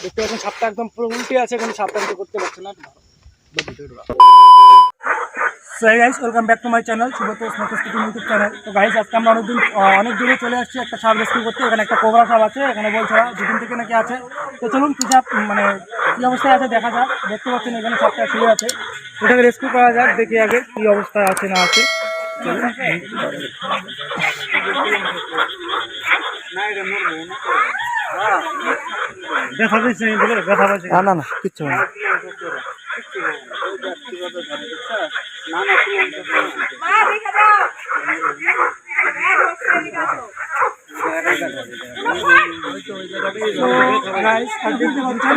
দেখতে পাচ্ছেন সাপটা একদম পুরো উল্টে আছে, কোনো সাপটা কিছু করতে পারছে না। So guys, welcome back to my channel Subrata smokes YouTube channel. তো গাইস, আজকে আমরা অনেক দূরে চলে আসছি একটা সাপ রেস্কিউ করতে। এখানে একটা কোবরা সাপ আছে, এখানে বলছে দুদিন থেকে নাকি আছে। তো চলুন কি সাপ মানে কী অবস্থায় আছে দেখা যাক। দেখতে পাচ্ছেন এখানে সাপটা শুয়ে আছে, ওটাকে রেস্কিউ করা যাক, দেখি আগে কী অবস্থায় আছে না আছে। ব্যথা পেয়েছে ব্যথা পেয়েছে না না কিচ্ছু না।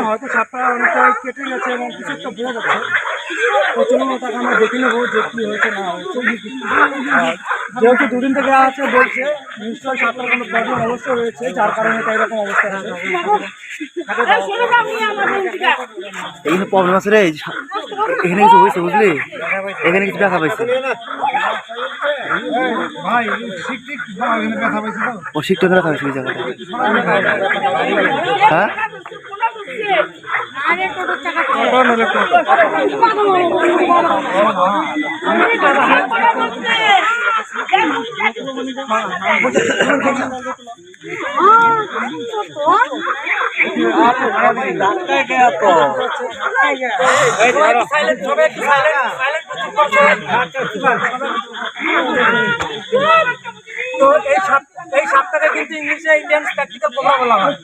হয়তো সাপটা অনেকটা কেটে গেছে এবং কিছু একটা বোঝা যাচ্ছে। তো চলুন ওটাকে আমরা দেখে নেবো যে কী হয়েছে না হয়েছে। যেহেতু দুদিন থেকে আছে বলছে, নিশ্চয়ই সাপটার কোনো প্রবলেম অবশ্যই হয়েছে, যার কারণে এটা এরকম অবস্থা আছে। এখানে প্রবলেম আছে রে, এখানে কিছু হয়েছে বুঝলি, এখানে কিছু ব্যথা পাইছে। ও শিখতে ব্যথা পাইছে ওই জায়গাটা। হ্যাঁ তো এই সাপটাকে কিন্তু ইংলিশে ইন্ডিয়ান স্প্যাকটিক্যাল কোবরা বলা হয়,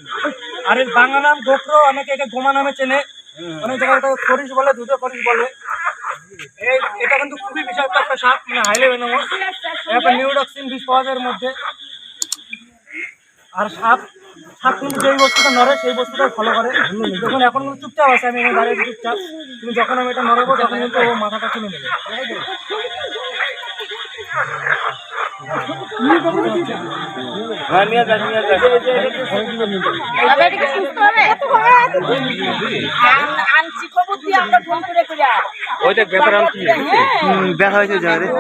আর এর বাংলা নাম গোখরো, অনেকে একে গোমা নামে চেনে, অনেক জায়গায় খরিশ বলে, দুধে খরিশ বলে। এটা কিন্তু খুবই বিষাক্ত একটা সাপ, মানে হাইলি ভেনোমাস। একটা নিউরোটক্সিন বিষ পাওয়া যায় এর মধ্যে। আর সাপ কিন্তু যেই বস্তুটা নড়ে সেই বস্তুটাই ফলো করে। যখন এখন কিন্তু চুপচাপ আছে, আমি এখানে দাঁড়িয়ে চুপচাপ, কিন্তু যখন আমি এটা নড়বো তখন কিন্তু ও মাথাটা তুলে নেবে। ব্যথা হয়েছে জায়গায়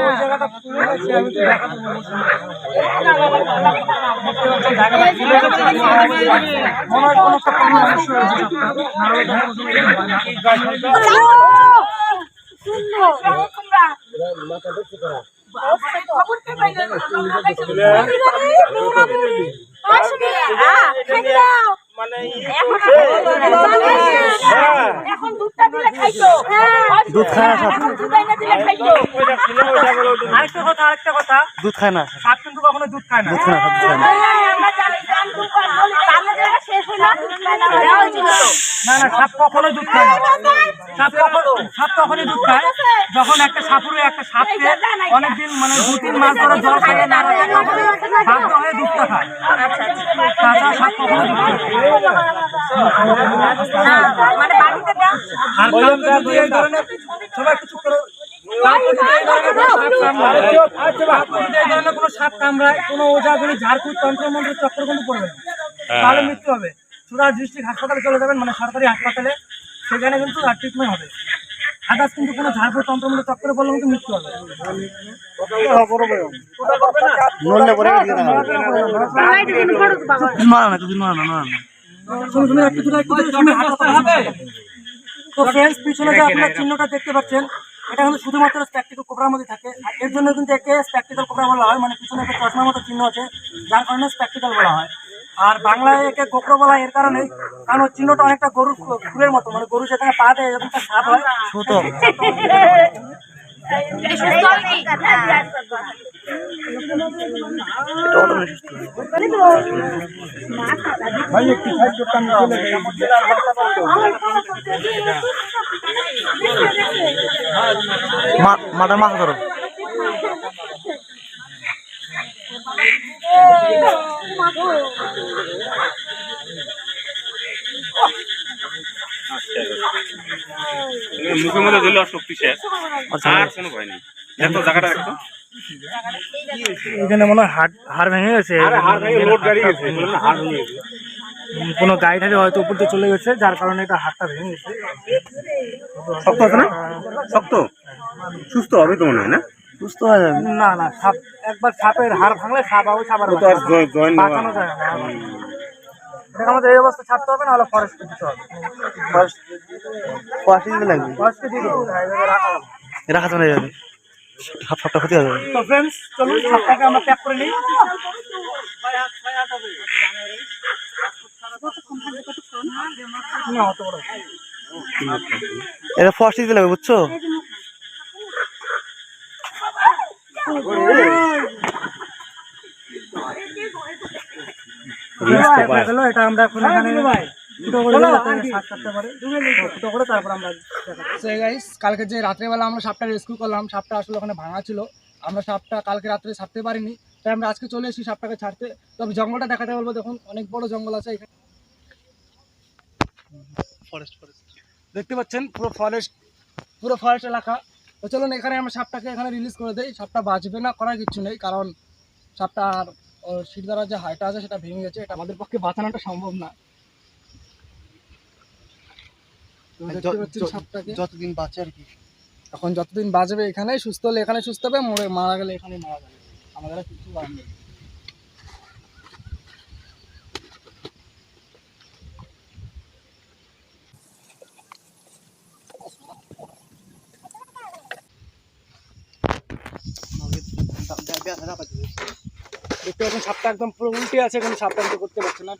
দুধ খায় না, আরেকটা কথা, দুধ খায় না, সাপ কিন্তু কখনো দুধ খায় না। না না, সাপ কখনোই দুধ খায় না। সাপ তখনই দুধ খায় যখন একটা সাপুরে একটা সাপকে অনেকদিন মানে 2-3 মাস ধরে জল খাইয়ে না রাখে, তখন বাধ্য হয়ে দুধটা খায়। তাছাড়া সাপ কখনো দুধ খায় না। সবাই একটু চুপ করো। কোনো সাপ কামড়ায়, কোনো ওঝাগুলি ঝাড়ফুঁক তন্ত্রমন্ত্রের চক্র কিন্তু পড়বে না, তাহলে মৃত্যু হবে। সুরাজ ডিস্ট্রিক্ট হাসপাতালে চলে যাবেন, মানে সরকারি হাসপাতালে, সেখানে কিন্তু আর ট্রিটমেন্ট হবে। আদার্স কিন্তু কোনো ঝাড়ফুঁক তন্ত্রমন্ত্রের চক্রে পড়লে কিন্তু মৃত্যু হবে। তো ফ্রেন্ডস, পিছনে যে আপনারা চিহ্নটা দেখতে পাচ্ছেন, এটা কিন্তু শুধুমাত্র স্প্যাকটিক্যাল কোবরার মধ্যে থাকে। এর জন্য কিন্তু একে স্প্যাকটিক্যাল কোবরা বলা হয়, মানে পিছনে একটা চশমার মতো চিহ্ন আছে, যার কারণে স্প্যাকটিক্যাল বলা হয়। আর বাংলায় একে গোখরো বলা হয় এর কারণে, কারণ ওর চিহ্নটা অনেকটা গরুর খুরের মতো, মানে গরু যেখানে পা দেয় এরকম একটা সাপ হয়। মাথা মাথা ধরো। মুখের মধ্যে ধরলে শক্তি শেষ, আর কোনো ভয় নেই। দেখো জায়গাটা দেখো, এখানে মনে হয় হাড় ভেঙে গেছে, কোনো গাড়ি হয়তো উপর দিয়ে চলে গেছে, যার কারণে এটা হাড়টা ভেঙে গেছে। শক্ত আছে না? শক্ত সুস্থ হবে তো মনে হয় না? সুস্থ হয়ে যাবে। না না, সাপ একবার সাপের হাড় ভাঙলে সাপ আবার সাপ আর ও তো আর জয়েন বাঁচানো যায় না। এটাকে আমাদের এই অবস্থা ছাড়তে হবে, না হলে ফরেস্টকে দিতে হবে। ফরেস্ট দিতে লাগবে, ফরেস্টকে দিয়ে দেবো, এইভাবে রাখা হবে। রাখা চলে যাবে, সাপটা ক্ষতি হয়ে যাবে। তো ফ্রেন্ডস চলুন সাপটাকে আমরা প্যাক করে নিই। না অত বড় এটা ফরেস্ট দিতে লাগবে, বুঝছো? এটা আমরা এখন এখানে ফুটো করে দেবো, যাতে সাপ কাটতে পারে। ফুটো করে তারপর আমরা কালকে যে রাত্রেবেলা আমরা সাপটা রেস্কিউ করলাম, সাপটা আসলে ওখানে ভাঙা ছিল। আমরা সাপটা কালকে রাত্রে ছাড়তে পারিনি, তাই আমরা আজকে চলে এসেছি সাপটাকে ছাড়তে। তবে জঙ্গলটা দেখাতে বলবো, দেখুন অনেক বড় জঙ্গল আছে এখানে, ফরেস্ট দেখতে পাচ্ছেন পুরো ফরেস্ট এলাকা। তো চলুন এখানে আমরা সাপটাকে এখানে রিলিজ করে দেই। সাপটা বাঁচবে না, করার কিছু নেই, কারণ সাপটা আর শিরদাঁড়ার যে হাইটা আছে সেটা ভেঙে গেছে, এটা আমাদের পক্ষে বাঁচানোটা সম্ভব না। তো দেখতে পাচ্ছেন সাপটাকে যতদিন বাঁচে আর কি, এখন যতদিন বাঁচবে এখানে, সুস্থ হলে এখানে সুস্থ হবে, মারা গেলে এখানে মারা যাবে, আমাদের আর কিছু করার নেই। দেখতে পাচ্ছেন সাপটা একদম পুরো উল্টে আছে, কিন্তু সাপটা কিছু করতে পারছে না।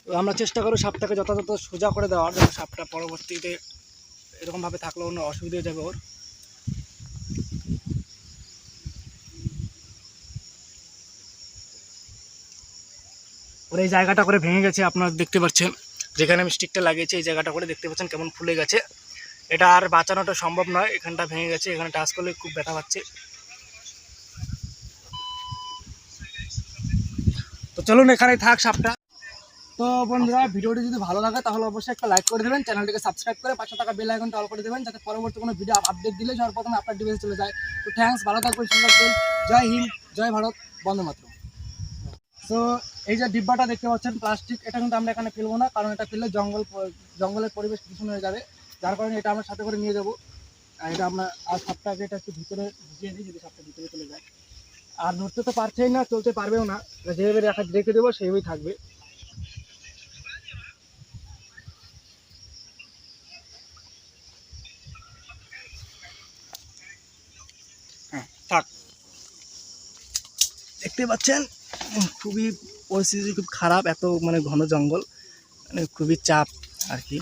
তো আমরা চেষ্টা করব সাপটাকে যথাযথ সোজা করে দেওয়ার জন্য, সাপটা পরবর্তীতে এরকমভাবে থাকলে অন্য অসুবিধা হয়ে যাবে ওর। এই জায়গাটা করে ভেঙে গেছে, আপনারা দেখতে পাচ্ছেন, যেখানে আমি স্টিকটা লাগিয়েছি এই জায়গাটা করে দেখতে পাচ্ছেন কেমন ফুলে গেছে। এটা আর বাঁচানোটা সম্ভব নয়, এখানটা ভেঙে গেছে, এখানে টাচ করলে খুব ব্যথা পাচ্ছে। তো চলুন এখানেই থাক সাপটা। তো বন্ধুরা, ভিডিওটি যদি ভালো লাগে তাহলে অবশ্যই একটা লাইক করে দেবেন, চ্যানেলটিকে সাবস্ক্রাইব করে পাশে থাকা বেল আইকনটা অল করে দেবেন, যাতে পরবর্তী কোনো ভিডিও আপডেট দিলে সর্বপ্রথম আপনার ডিভাইসে চলে যায়। তো থ্যাঙ্কস, ভালো থাকবেন, সুন্দর থাকবেন। জয় হিন্দ, জয় ভারত, বন্দে মাতরম। তো এই যে ডিব্বাটা দেখতে পাচ্ছেন প্লাস্টিক, এটা কিন্তু আমরা এখানে ফেলবো না, কারণ এটা ফেললে জঙ্গলের পরিবেশ দূষণ হয়ে যাবে, যার কারণে এটা আমরা সাথে করে নিয়ে যাবো। আর এটা আমরা আর সাপটাকে এটা একটু ভিতরে ঢুকিয়ে দিই, যদি সাপটা ভিতরে চলে যায়। আর নড়তে তো পারছেই না, চলতে পারবেও না, যেভাবে রেখে দেবো সেইভাবেই থাকবে। থাক, দেখতে পাচ্ছেন খুবই পরিস্থিতি খুব খারাপ, এত মানে ঘন জঙ্গল, মানে খুবই চাপ আর কি।